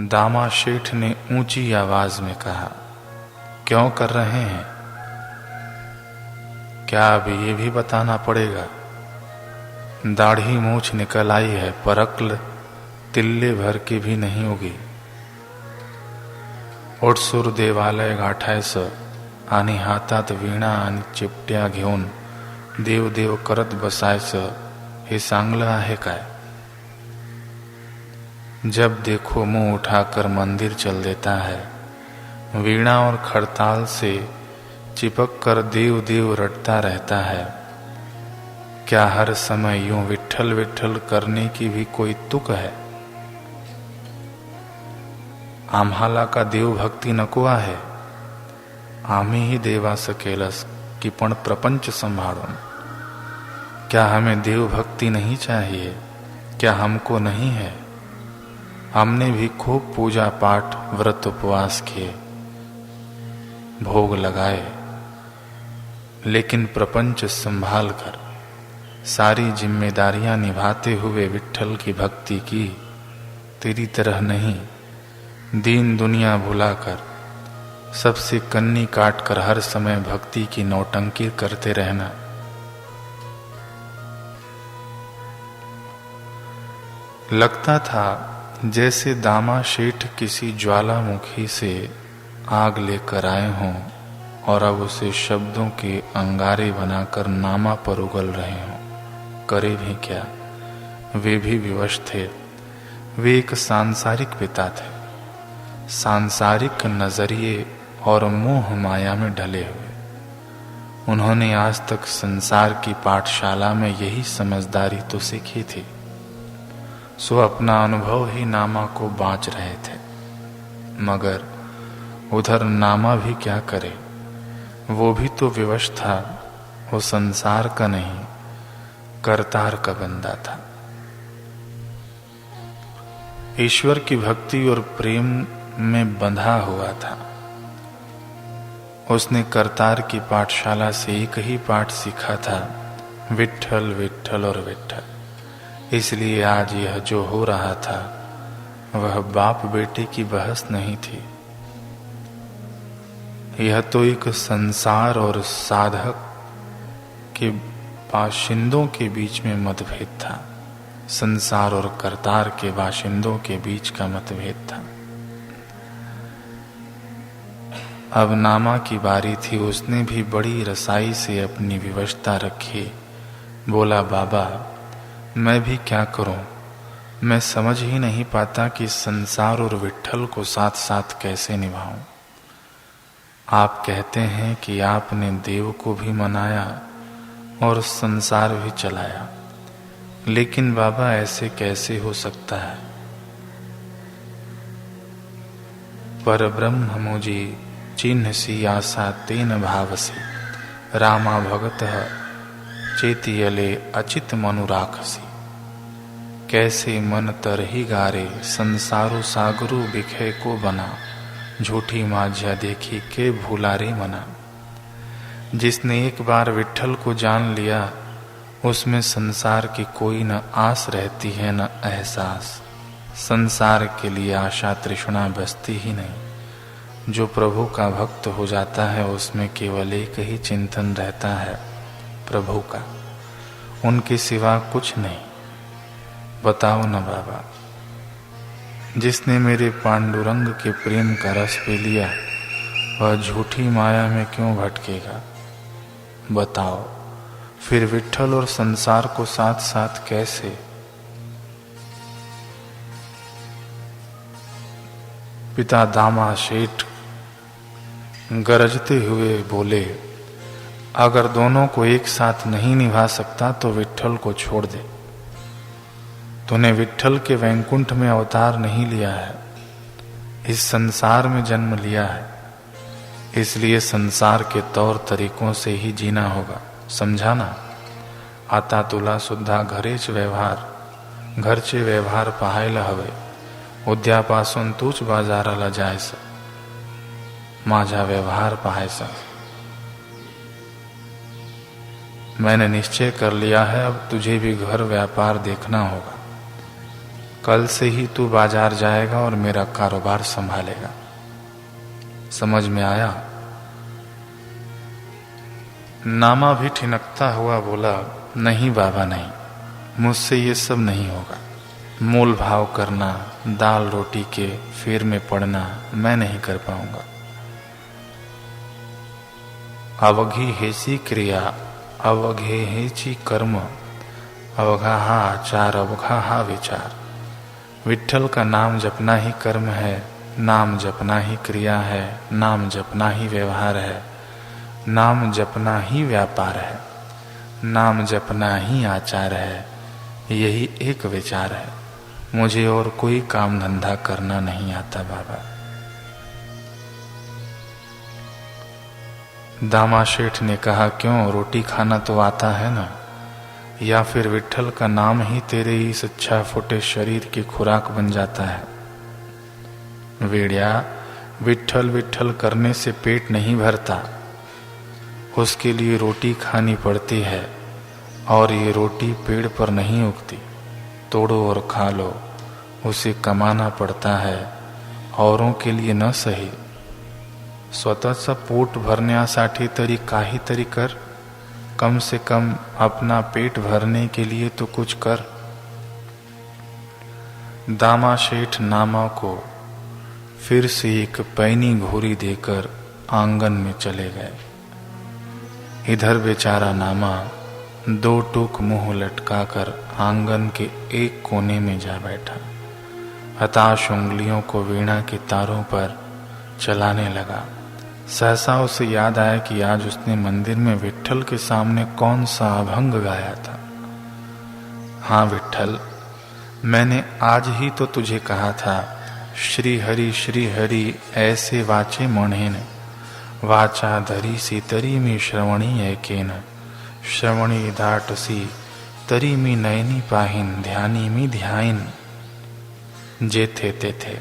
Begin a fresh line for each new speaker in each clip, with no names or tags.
दामा शेठ ने ऊंची आवाज में कहा, क्यों कर रहे हैं? क्या अब ये भी बताना पड़ेगा? दाढ़ी मूछ निकल आई है पर अक्ल तिल्ले भर की भी नहीं होगी। ओटसूर देवालय गाठायचं आणि हातात वीणा आणि चिपट्या घेऊन देव देव करत बसायचं हे चांगलं आहे काय? जब देखो मुंह उठाकर मंदिर चल देता है, वीणा और खड़ताल से चिपक कर देव देव रटता रहता है। क्या हर समय यूं विठ्ठल विठ्ठल करने की भी कोई तुक है? आम्हाला का देवभक्ती नको आहे? आम्हीही देवाचं केलंस की पण प्रपंच संभाळून। क्या हमें देवभक्ति नहीं चाहिए? क्या हमको नहीं है? हमने भी खूब पूजा पाठ व्रत उपवास किए, भोग लगाए, लेकिन प्रपंच संभाल कर सारी जिम्मेदारियां निभाते हुए विठ्ठल की भक्ति की। तेरी तरह नहीं, दीन दुनिया भुलाकर सबसे कन्नी काट कर हर समय भक्ति की नौटंकी करते रहना। लगता था जैसे दामा शेठ किसी ज्वालामुखी से आग लेकर आए हों और अब उसे शब्दों के अंगारे बनाकर नामा पर उगल रहे हों। करे भी क्या, वे भी विवश थे। वे एक सांसारिक पिता थे, सांसारिक नजरिए और मोह माया में ढले हुए। उन्होंने आज तक संसार की पाठशाला में यही समझदारी तो सीखी थी, सो अपना अनुभव ही नामा को बाँच रहे थे। मगर उधर नामा भी क्या करे, वो भी तो विवश था। वो संसार का नहीं, करतार का बंदा था। ईश्वर की भक्ति और प्रेम में बंधा हुआ था। उसने करतार की पाठशाला से एक ही पाठ सीखा था, विठ्ठल विठ्ठल और विठ्ठल। इसलिए आज यह जो हो रहा था वह बाप बेटे की बहस नहीं थी। यह तो एक संसार और साधक के बाशिंदों के बीच में मतभेद था, संसार और करतार के बाशिंदों के बीच का मतभेद था। अब नामा की बारी थी। उसने भी बड़ी रसाई से अपनी विवशता रखी। बोला, बाबा मैं भी क्या करूं? मैं समझ ही नहीं पाता कि संसार और विठ्ठल को साथ साथ कैसे निभाऊं। आप कहते हैं कि आपने देव को भी मनाया और संसार भी चलाया, लेकिन बाबा ऐसे कैसे हो सकता है? पर ब्रह्म मुझी चिन्ह सी आशा तेन भावसी, रामा भगतः चेतियले अचित मनु राखसी। कैसे मन तरही गारे, संसारो सागरु बिखे को बना, झूठी माझ्या देखी के भूलारे मना। जिसने एक बार विठ्ठल को जान लिया, उसमें संसार की कोई न आस रहती है न एहसास। संसार के लिए आशा तृष्णा बसती ही नहीं। जो प्रभु का भक्त हो जाता है उसमें केवल एक ही चिंतन रहता है, प्रभु का, उनके सिवा कुछ नहीं। बताओ न बाबा, जिसने मेरे पांडुरंग के प्रेम का रस पी लिया वह झूठी माया में क्यों भटकेगा? बताओ फिर विठ्ठल और संसार को साथ साथ कैसे? पिता दामा शेठ गरजते हुए बोले, अगर दोनों को एक साथ नहीं निभा सकता तो विठ्ठल को छोड़ दे। तूने विठ्ठल के वैकुंठ में अवतार नहीं लिया है, इस संसार में जन्म लिया है। इसलिए संसार के तौर तरीकों से ही जीना होगा, समझा ना? आता तुला सुद्धा घरेच व्यवहार, घरचे व्यवहार पाहायला हवे। उद्यापासून तूच बाजाराला जायचं, माझा व्यवहार पाहायचा। मैंने निश्चय कर लिया है, अब तुझे भी घर व्यापार देखना होगा। कल से ही तू बाजार जाएगा और मेरा कारोबार संभालेगा। समझ में आया? नामा भी ठिनकता हुआ बोला, नहीं बाबा नहीं, मुझसे ये सब नहीं होगा। मोल भाव करना, दाल रोटी के फेर में पड़ना मैं नहीं कर पाऊंगा। अवघी हेची क्रिया, अवघे हेची कर्म, अवघा हा आचार, अवघा हा विचार। विठ्ठल का नाम जपना ही कर्म है, नाम जपना ही क्रिया है, नाम जपना ही व्यवहार है, नाम जपना ही व्यापार है, नाम जपना ही आचार है। यही एक विचार है। मुझे और कोई काम धंधा करना नहीं आता बाबा। दामा शेठ ने कहा, क्यों, रोटी खाना तो आता है ना? या फिर विठ्ठल का नाम ही तेरे इस अच्छा फुटे शरीर की खुराक बन जाता है? वेड़िया, विठ्ठल विठ्ठल करने से पेट नहीं भरता, उसके लिए रोटी खानी पड़ती है। और ये रोटी पेड़ पर नहीं उगती, तोड़ो और खा लो, उसे कमाना पड़ता है, औरों के लिए न सही। स्वतःचा पोट भरण्यासाठी तरी काहीतरी कर, कम से कम अपना पेट भरने के लिए तो कुछ कर। दामा शेठ नामा को फिर से एक पैनी घोरी देकर आंगन में चले गए। इधर बेचारा नामा दो टूक मुंह लटकाकर आंगन के एक कोने में जा बैठा। हताश उंगलियों को वीणा के तारों पर चलाने लगा। सहसा उसे याद आया कि आज उसने मंदिर में विठ्ठल के सामने कौन सा अभंग गाया था। हाँ विठ्ठल, मैंने आज ही तो तुझे कहा था, श्री हरि ऐसे वाचे मोणेन, वाचा धरी सी तरी मी श्रवणी ऐकेन, श्रवणी धाटसी तरी मी नयनी पाहिन, ध्यानी मी ध्याइन। जेथे तेथे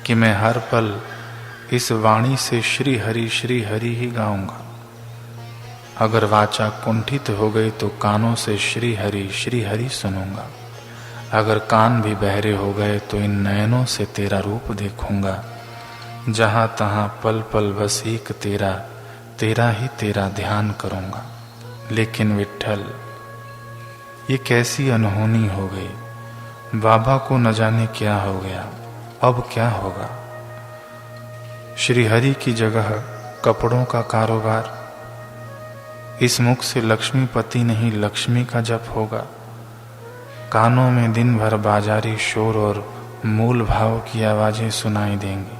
कि मैं हर पल इस वाणी से श्री हरि ही गाऊंगा। अगर वाचा कुंठित हो गई तो कानों से श्री हरि सुनूंगा। अगर कान भी बहरे हो गए तो इन नयनों से तेरा रूप देखूंगा। जहां तहां पल पल बस एक तेरा ही तेरा ध्यान करूंगा। लेकिन विठ्ठल, ये कैसी अनहोनी हो गई। बाबा को न जाने क्या हो गया, अब क्या होगा। श्री हरि की जगह कपड़ों का कारोबार, इस मुख से लक्ष्मीपति नहीं लक्ष्मी का जप होगा। कानों में दिन भर बाजारी शोर और मूल भाव की आवाजें सुनाई देंगी।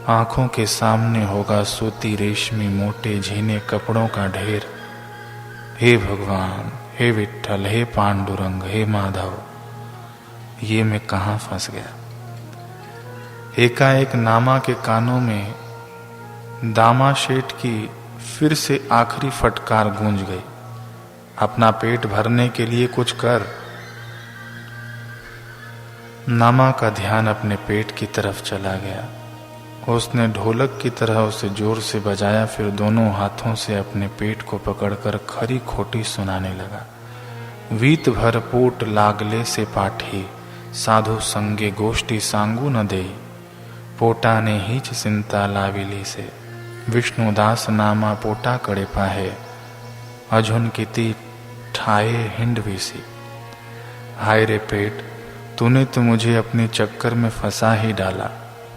आंखों के सामने होगा सूती रेशमी मोटे झीने कपड़ों का ढेर। हे भगवान, हे विठ्ठल, हे पांडुरंग, हे माधव, ये मैं कहां फंस गया। एकाएक नामा के कानों में दामा शेठ की फिर से आखिरी फटकार गूंज गई, अपना पेट भरने के लिए कुछ कर। नामा का ध्यान अपने पेट की तरफ चला गया। उसने ढोलक की तरह उसे जोर से बजाया, फिर दोनों हाथों से अपने पेट को पकड़कर खरी खोटी सुनाने लगा। वीत भर पोट लागले से पाठी, साधु संगे गोष्ठी सांगू न देई, पोटा ने हीच चिंता लाविली से, विष्णुदास नामा पोटा कड़े पाहे, अझुन किती ठाए हिंडवी सी। हाय रे पेट, तूने तो मुझे अपने चक्कर में फंसा ही डाला।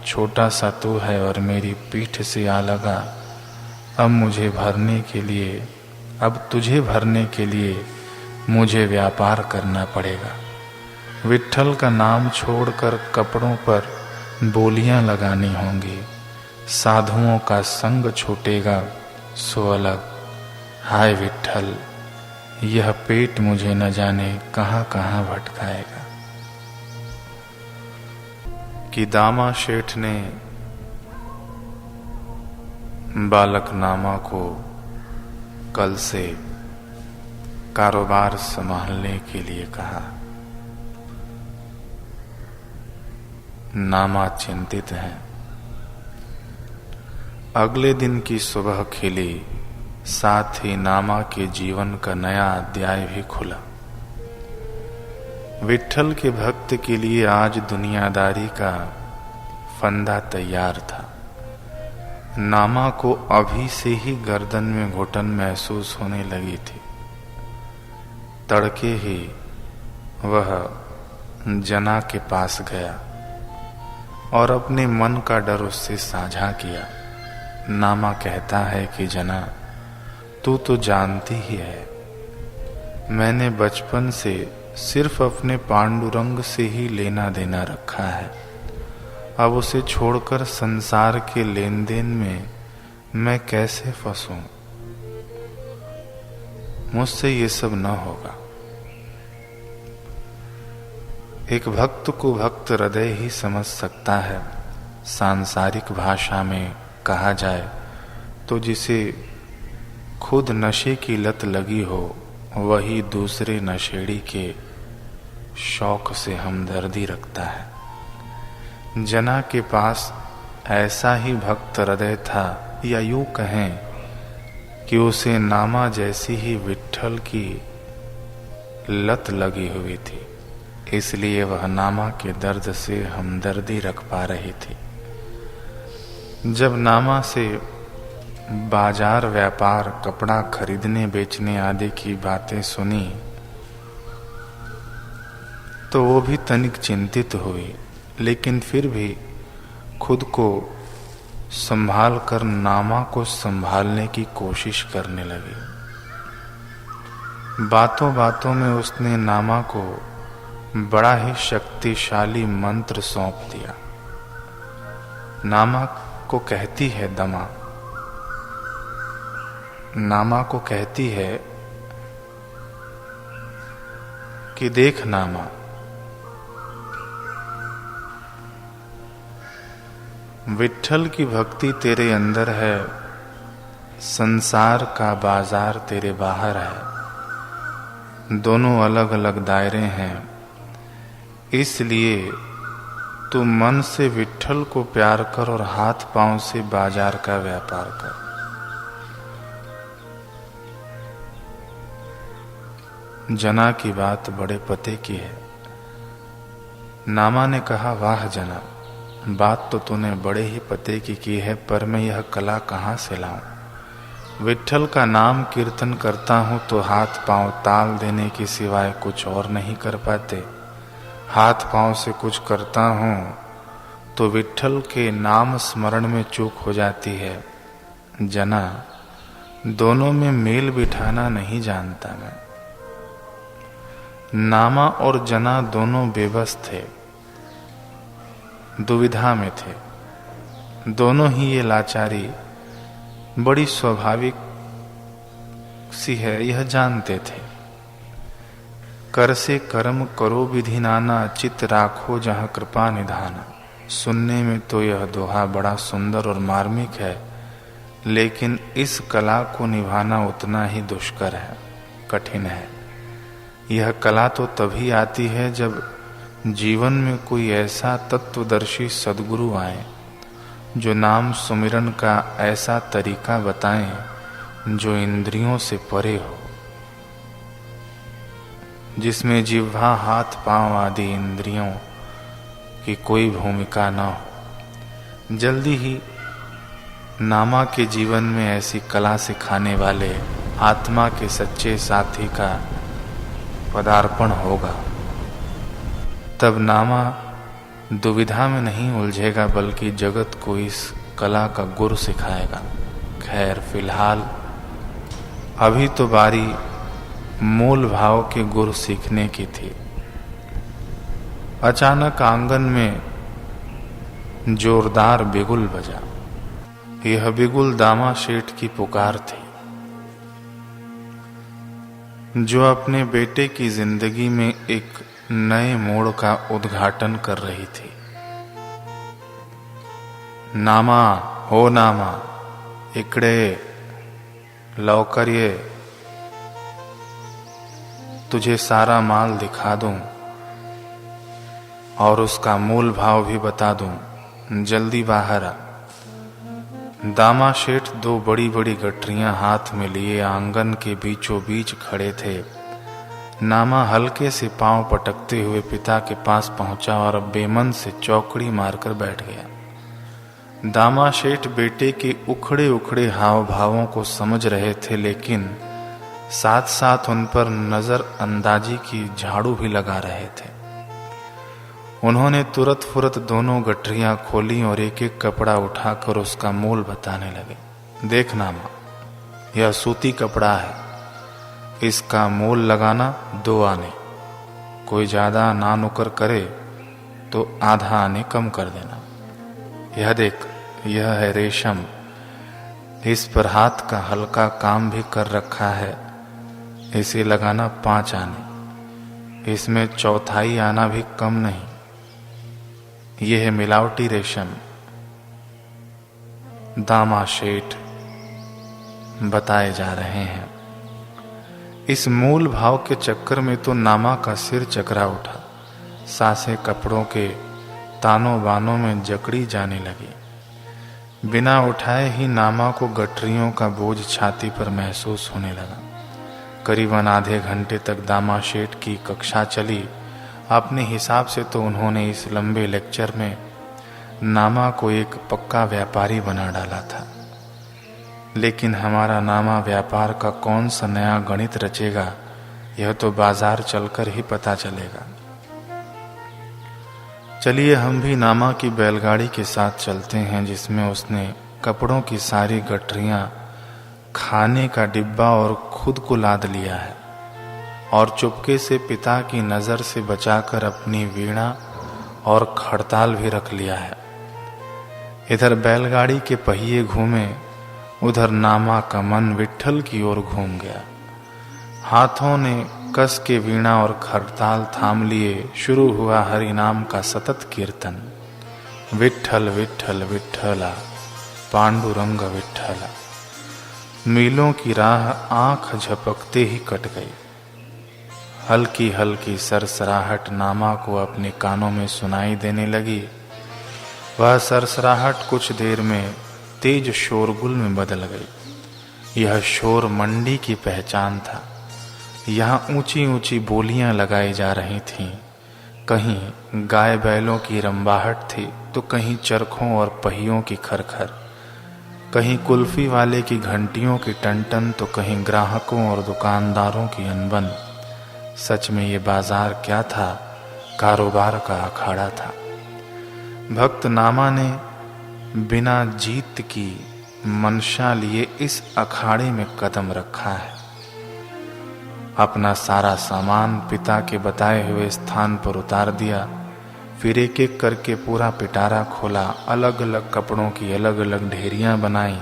छोटा सा तू है और मेरी पीठ से आ लगा। अब तुझे भरने के लिए मुझे व्यापार करना पड़ेगा। विठ्ठल का नाम छोड़कर कपड़ों पर बोलियां लगानी होंगी। साधुओं का संग छूटेगा सो अलग। हाय विठ्ठल, यह पेट मुझे न जाने कहां कहां भटकाएगा। कि दामा शेठ ने बालक नामा को कल से कारोबार संभालने के लिए कहा। नामा चिंतित है। अगले दिन की सुबह खिली, साथ ही नामा के जीवन का नया अध्याय भी खुला। विट्ठल के भक्त के लिए आज दुनियादारी का फंदा तैयार था। नामा को अभी से ही गर्दन में घुटन महसूस होने लगी थी। तड़के ही वह जना के पास गया और अपने मन का डर उससे साझा किया। नामा कहता है कि जना, तू तो जानती ही है, मैंने बचपन से सिर्फ अपने पांडुरंग से ही लेना देना रखा है। अब उसे छोड़कर संसार के लेन देन में मैं कैसे फंसूं? मुझसे ये सब न होगा। एक भक्त को भक्त हृदय ही समझ सकता है। सांसारिक भाषा में कहा जाए तो जिसे खुद नशे की लत लगी हो, वही दूसरे नशेड़ी के शौक से हमदर्दी रखता है। जना के पास ऐसा ही भक्त हृदय था, या यूं कहें कि उसे नामा जैसी ही विट्ठल की लत लगी हुई थी, इसलिए वह नामा के दर्द से हमदर्दी रख पा रही थी। जब नामा से बाजार व्यापार, कपड़ा खरीदने बेचने आदि की बातें सुनी तो वो भी तनिक चिंतित हुई, लेकिन फिर भी खुद को संभाल कर नामा को संभालने की कोशिश करने लगी। बातों बातों में उसने नामा को बड़ा ही शक्तिशाली मंत्र सौंप दिया। नामा को कहती है दमा, नामा को कहती है कि देख नामा, विट्ठल की भक्ति तेरे अंदर है, संसार का बाजार तेरे बाहर है, दोनों अलग अलग दायरे हैं। इसलिए तू मन से विट्ठल को प्यार कर और हाथ पांव से बाजार का व्यापार कर। जना की बात बड़े पते की है। नामा ने कहा, वाह जना, बात तो तूने बड़े ही पते की है, पर मैं यह कला कहाँ से लाऊं? विट्ठल का नाम कीर्तन करता हूँ तो हाथ पांव ताल देने के सिवाय कुछ और नहीं कर पाते। हाथ पांव से कुछ करता हूँ तो विट्ठल के नाम स्मरण में चूक हो जाती है। जना, दोनों में मेल बिठाना नहीं जानता मैं। नामा और जना दोनों बेबस थे, दुविधा में थे। दोनों ही ये लाचारी बड़ी स्वाभाविक सी है, यह जानते थे। कर से कर्म करो विधि नाना, चित राखो जहाँ कृपा निधाना। सुनने में तो यह दोहा बड़ा सुंदर और मार्मिक है, लेकिन इस कला को निभाना उतना ही दुष्कर है, कठिन है। यह कला तो तभी आती है जब जीवन में कोई ऐसा तत्वदर्शी सद्गुरु आए जो नाम सुमिरन का ऐसा तरीका बताएं जो इंद्रियों से परे हो, जिसमें जिह्वा, हाथ पांव आदि इंद्रियों की कोई भूमिका न हो। जल्दी ही नामा के जीवन में ऐसी कला सिखाने वाले आत्मा के सच्चे साथी का पदार्पण होगा। तब नामा दुविधा में नहीं उलझेगा, बल्कि जगत को इस कला का गुर सिखाएगा। खैर, फिलहाल अभी तो बारी मूल भाव के गुर सीखने की थी। अचानक आंगन में जोरदार बिगुल बजा। यह बिगुल दामा शेठ की पुकार थी, जो अपने बेटे की जिंदगी में एक नए मोड़ का उद्घाटन कर रही थी। नामा, हो नामा, इकडे लौकर ये, तुझे सारा माल दिखा दूं और उसका मूल भाव भी बता दूं, जल्दी बाहर आ। दामा शेठ दो बड़ी बड़ी गठरियां हाथ में लिए आंगन के बीचों बीच खड़े थे। नामा हल्के से पांव पटकते हुए पिता के पास पहुंचा और बेमन से चौकड़ी मारकर बैठ गया। दामा शेठ बेटे के उखड़े उखड़े हाव भावों को समझ रहे थे, लेकिन साथ साथ उन पर नजर अंदाजी की झाड़ू भी लगा रहे थे। उन्होंने तुरत फुरत दोनों गठरियां खोली और एक एक कपड़ा उठाकर उसका मोल बताने लगे। देख नामा, यह सूती कपड़ा है, इसका मोल लगाना 2 आने। कोई ज्यादा ना नुकर करे तो आधा आने कम कर देना। यह देख, यह है रेशम, इस पर हाथ का हल्का काम भी कर रखा है, इसे लगाना 5 आने। इसमें चौथाई आना भी कम नहीं। यह है मिलावटी रेशम। दामा शेठ बताए जा रहे हैं। इस मूल भाव के चक्कर में तो नामा का सिर चकरा उठा। सांसें कपड़ों के तानों बानों में जकड़ी जाने लगी। बिना उठाए ही नामा को गठरियों का बोझ छाती पर महसूस होने लगा। करीबन आधे घंटे तक दामा शेठ की कक्षा चली। अपने हिसाब से तो उन्होंने इस लंबे लेक्चर में नामा को एक पक्का व्यापारी बना डाला था, लेकिन हमारा नामा व्यापार का कौन सा नया गणित रचेगा, यह तो बाजार चलकर ही पता चलेगा। चलिए हम भी नामा की बैलगाड़ी के साथ चलते हैं, जिसमें उसने कपड़ों की सारी गठरियां, खाने का डिब्बा और खुद को लाद लिया है, और चुपके से पिता की नजर से बचाकर अपनी वीणा और खड़ताल भी रख लिया है। इधर बैलगाड़ी के पहिए घूमे, उधर नामा का मन विट्ठल की ओर घूम गया। हाथों ने कस के वीणा और खड़ताल थाम लिए। शुरू हुआ हरि नाम का सतत कीर्तन। विट्ठल विट्ठल विट्ठला, पांडुरंग विट्ठला। मीलों की राह आंख झपकते ही कट गई। हल्की हल्की सरसराहट नामा को अपने कानों में सुनाई देने लगी। वह सरसराहट कुछ देर में तेज शोरगुल में बदल गई। यह शोर मंडी की पहचान था। यहाँ ऊंची ऊंची बोलियां लगाई जा रही थीं। कहीं गाय बैलों की रंबाहट थी, तो कहीं चरखों और पहियों की खरखर, कहीं कुल्फी वाले की घंटियों की टनटन, तो कहीं ग्राहकों और दुकानदारों की अनबन। सच में ये बाजार क्या था, कारोबार का अखाड़ा था। भक्त नामा ने बिना जीत की मनशा लिए इस अखाड़े में कदम रखा है। अपना सारा सामान पिता के बताए हुए स्थान पर उतार दिया। फिर एक एक करके पूरा पिटारा खोला। अलग अलग कपड़ों की अलग अलग ढेरियां बनाई।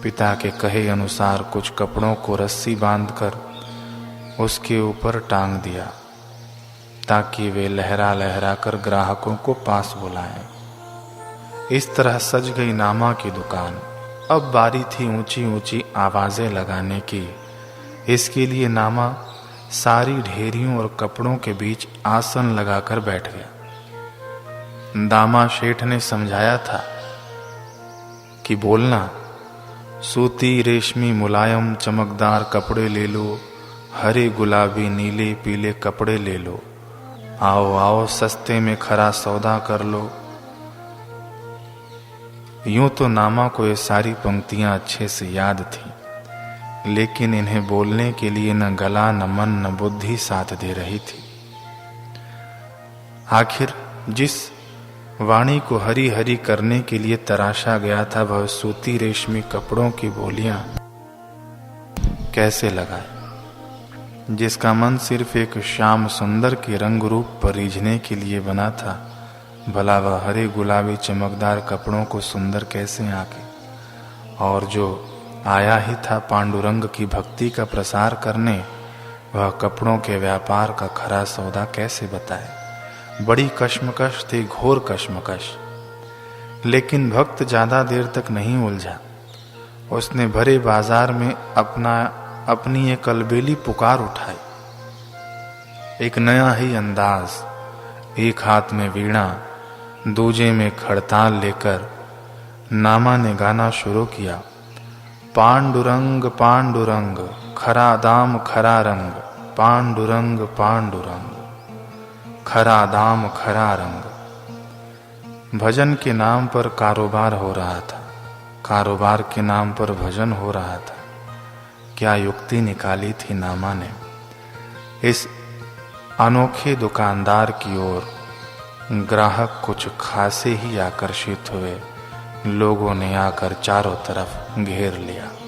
पिता के कहे अनुसार कुछ कपड़ों को रस्सी बांधकर उसके ऊपर टांग दिया, ताकि वे लहरा लहरा कर ग्राहकों को पास बुलाएं। इस तरह सज गई नामा की दुकान। अब बारी थी ऊंची ऊंची आवाजें लगाने की। इसके लिए नामा सारी ढेरियों और कपड़ों के बीच आसन लगाकर बैठ गया। दामा शेठ ने समझाया था कि बोलना, सूती रेशमी मुलायम चमकदार कपड़े ले लो, हरे गुलाबी नीले पीले कपड़े ले लो, आओ आओ सस्ते में खरा सौदा कर लो। यूं तो नामा को ये सारी पंक्तियां अच्छे से याद थी, लेकिन इन्हें बोलने के लिए न गला न मन न बुद्धि साथ दे रही थी। आखिर जिस वाणी को हरी हरी करने के लिए तराशा गया था, वह सूती रेशमी कपड़ों की बोलियां कैसे लगाए, जिसका मन सिर्फ एक श्याम सुंदर के रंग रूप पर रीझने के लिए बना था। भला वह हरे गुलाबी चमकदार कपड़ों को सुंदर कैसे आके, और जो आया ही था पांडुरंग की भक्ति का प्रसार करने, वह कपड़ों के व्यापार का खरा सौदा कैसे बताए। बड़ी कश्मकश थी, घोर कश्मकश। लेकिन भक्त ज्यादा देर तक नहीं उलझा। उसने भरे बाजार में अपनी एक अलबेली पुकार उठाई। एक नया ही अंदाज, एक हाथ में वीणा, दूजे में खड़ताल लेकर नामा ने गाना शुरू किया। पांडुरंग पांडुरंग, खरा दाम खरा रंग, पांडुरंग पांडुरंग, खरा दाम खरा रंग। भजन के नाम पर कारोबार हो रहा था, कारोबार के नाम पर भजन हो रहा था। क्या युक्ति निकाली थी नामा ने। इस अनोखे दुकानदार की ओर ग्राहक कुछ खासे ही आकर्षित हुए। लोगों ने आकर चारों तरफ घेर लिया।